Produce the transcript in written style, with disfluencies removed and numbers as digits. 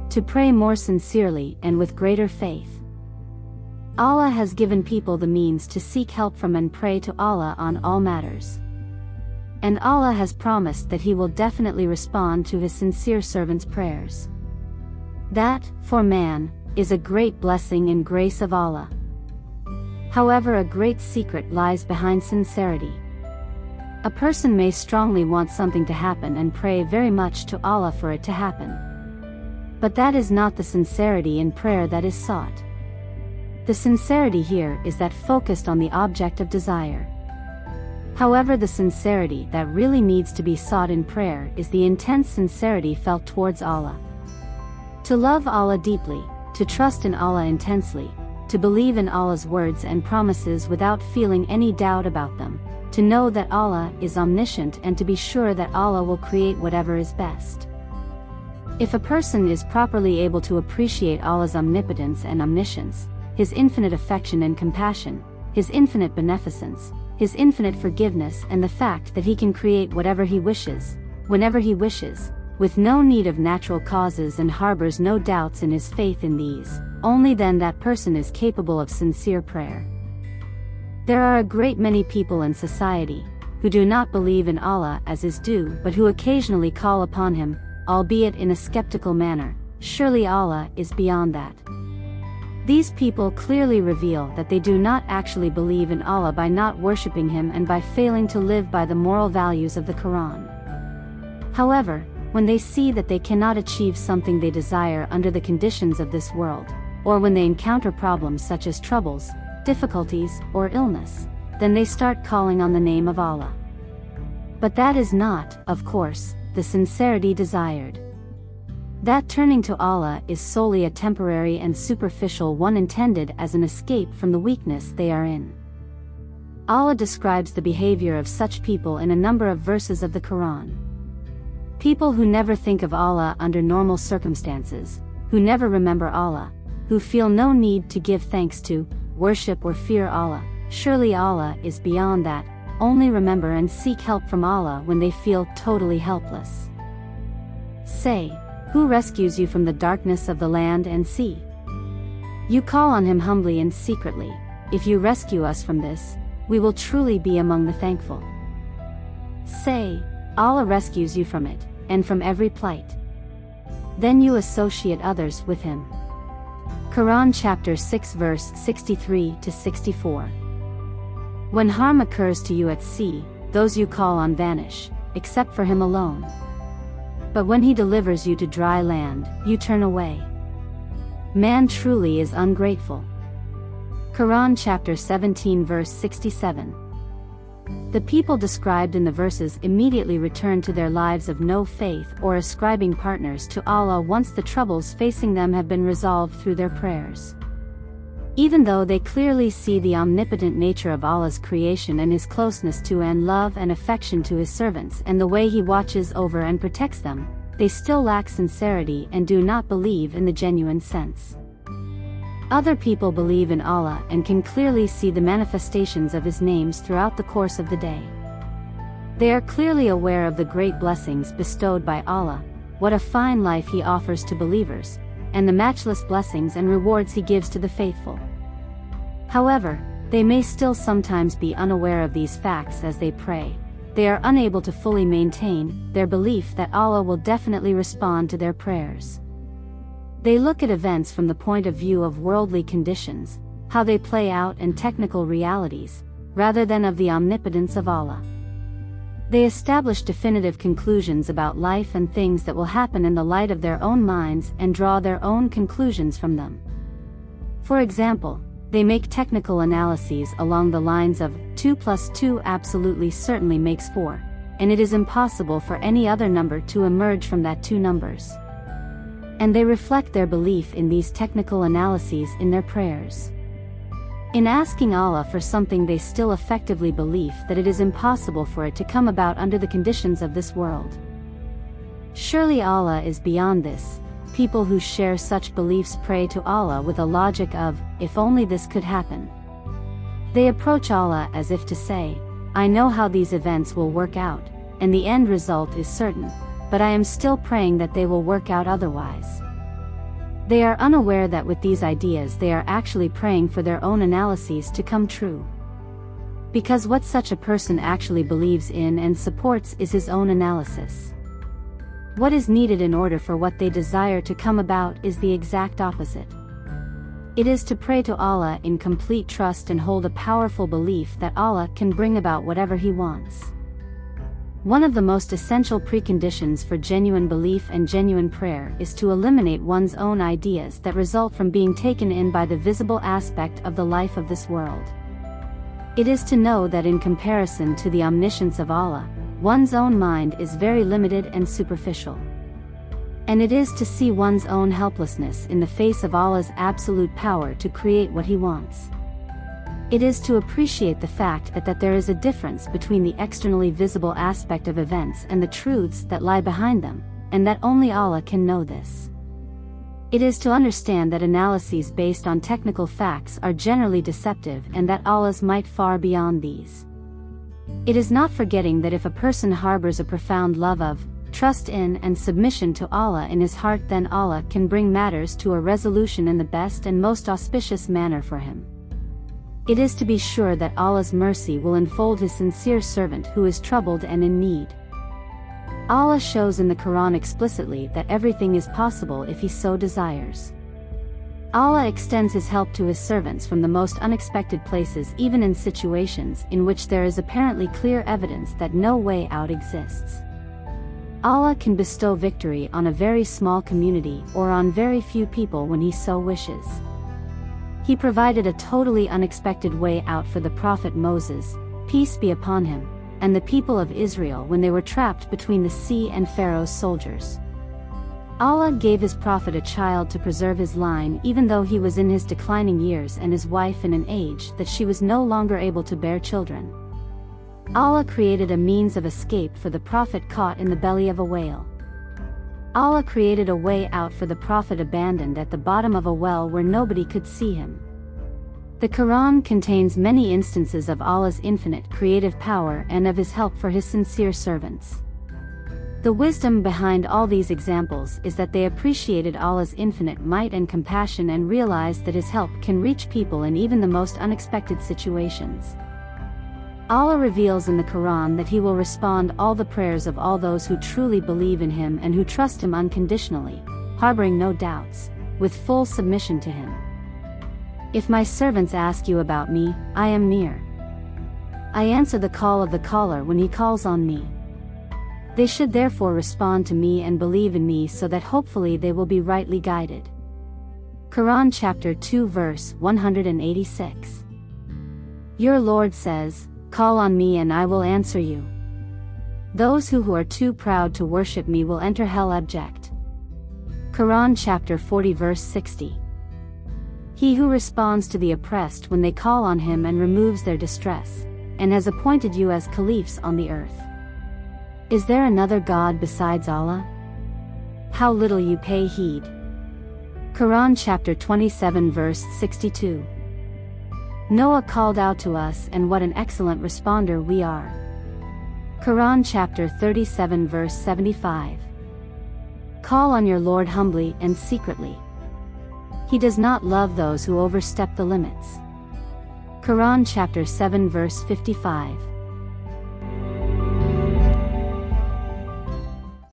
To pray more sincerely and with greater faith. Allah has given people the means to seek help from and pray to Allah on all matters. And Allah has promised that He will definitely respond to His sincere servants' prayers. That, for man, is a great blessing and grace of Allah. However, a great secret lies behind sincerity. A person may strongly want something to happen and pray very much to Allah for it to happen. But that is not the sincerity in prayer that is sought. The sincerity here is that focused on the object of desire. However, the sincerity that really needs to be sought in prayer is the intense sincerity felt towards Allah. To love Allah deeply, to trust in Allah intensely, to believe in Allah's words and promises without feeling any doubt about them, to know that Allah is omniscient and to be sure that Allah will create whatever is best. If a person is properly able to appreciate Allah's omnipotence and omniscience, His infinite affection and compassion, His infinite beneficence, His infinite forgiveness, and the fact that He can create whatever He wishes, whenever He wishes, with no need of natural causes and harbors no doubts in his faith in these, only then that person is capable of sincere prayer. There are a great many people in society who do not believe in Allah as is due but who occasionally call upon Him, albeit in a skeptical manner. Surely Allah is beyond that. These people clearly reveal that they do not actually believe in Allah by not worshipping Him and by failing to live by the moral values of the Qur'an. However, when they see that they cannot achieve something they desire under the conditions of this world, or when they encounter problems such as troubles, difficulties, or illness, then they start calling on the name of Allah. But that is not, of course, the sincerity desired. That turning to Allah is solely a temporary and superficial one intended as an escape from the weakness they are in. Allah describes the behavior of such people in a number of verses of the Qur'an. People who never think of Allah under normal circumstances, who never remember Allah, who feel no need to give thanks to, worship or fear Allah, surely Allah is beyond that, only remember and seek help from Allah when they feel totally helpless. Say, who rescues you from the darkness of the land and sea? You call on Him humbly and secretly. If you rescue us from this, we will truly be among the thankful. Say, Allah rescues you from it, and from every plight. Then you associate others with Him. Quran chapter 6 verse 63 to 64. When harm occurs to you at sea, those you call on vanish, except for Him alone. But when He delivers you to dry land, you turn away. Man truly is ungrateful. Quran chapter 17 verse 67. The people described in the verses immediately return to their lives of no faith or ascribing partners to Allah once the troubles facing them have been resolved through their prayers. Even though they clearly see the omnipotent nature of Allah's creation and His closeness to and love and affection to His servants and the way He watches over and protects them, they still lack sincerity and do not believe in the genuine sense. Other people believe in Allah and can clearly see the manifestations of His names throughout the course of the day. They are clearly aware of the great blessings bestowed by Allah, what a fine life He offers to believers, and the matchless blessings and rewards He gives to the faithful. However, they may still sometimes be unaware of these facts as they pray. They are unable to fully maintain their belief that Allah will definitely respond to their prayers. They look at events from the point of view of worldly conditions, how they play out, and technical realities, rather than of the omnipotence of Allah. They establish definitive conclusions about life and things that will happen in the light of their own minds and draw their own conclusions from them. For example, they make technical analyses along the lines of 2 + 2 absolutely certainly makes 4, and it is impossible for any other number to emerge from that two numbers. And they reflect their belief in these technical analyses in their prayers. In asking Allah for something, they still effectively believe that it is impossible for it to come about under the conditions of this world. Surely Allah is beyond this. People who share such beliefs pray to Allah with a logic of, if only this could happen. They approach Allah as if to say, I know how these events will work out, and the end result is certain. but I am still praying that they will work out otherwise. They are unaware that with these ideas they are actually praying for their own analyses to come true. Because what such a person actually believes in and supports is his own analysis. What is needed in order for what they desire to come about is the exact opposite. It is to pray to Allah in complete trust and hold a powerful belief that Allah can bring about whatever He wants. One of the most essential preconditions for genuine belief and genuine prayer is to eliminate one's own ideas that result from being taken in by the visible aspect of the life of this world. It is to know that in comparison to the omniscience of Allah, one's own mind is very limited and superficial. And it is to see one's own helplessness in the face of Allah's absolute power to create what He wants. It is to appreciate the fact that there is a difference between the externally visible aspect of events and the truths that lie behind them, and that only Allah can know this. It is to understand that analyses based on technical facts are generally deceptive and that Allah's might far beyond these. It is not forgetting that if a person harbors a profound love of, trust in and submission to Allah in his heart, then Allah can bring matters to a resolution in the best and most auspicious manner for him. It is to be sure that Allah's mercy will enfold His sincere servant who is troubled and in need. Allah shows in the Qur'an explicitly that everything is possible if He so desires. Allah extends His help to His servants from the most unexpected places, even in situations in which there is apparently clear evidence that no way out exists. Allah can bestow victory on a very small community or on very few people when He so wishes. He provided a totally unexpected way out for the Prophet Moses, peace be upon him, and the people of Israel when they were trapped between the sea and Pharaoh's soldiers. Allah gave His Prophet a child to preserve his line even though he was in his declining years and his wife in an age that she was no longer able to bear children. Allah created a means of escape for the Prophet caught in the belly of a whale. Allah created a way out for the Prophet abandoned at the bottom of a well where nobody could see him. The Quran contains many instances of Allah's infinite creative power and of His help for His sincere servants. The wisdom behind all these examples is that they appreciated Allah's infinite might and compassion and realized that His help can reach people in even the most unexpected situations. Allah reveals in the Quran that He will respond all the prayers of all those who truly believe in Him and who trust Him unconditionally, harboring no doubts, with full submission to Him. If my servants ask you about me, I am near. I answer the call of the caller when he calls on me. They should therefore respond to me and believe in me so that hopefully they will be rightly guided. Quran chapter 2 verse 186. Your Lord says, "Call on me and I will answer you. Those who are too proud to worship me will enter hell abject." Quran chapter 40 verse 60. He who responds to the oppressed when they call on Him and removes their distress, and has appointed you as caliphs on the earth. Is there another God besides Allah? How little you pay heed. Quran chapter 27 verse 62. Noah called out to us, and what an excellent responder we are. Quran chapter 37 verse 75. Call on your Lord humbly and secretly. He does not love those who overstep the limits. Quran chapter 7 verse 55.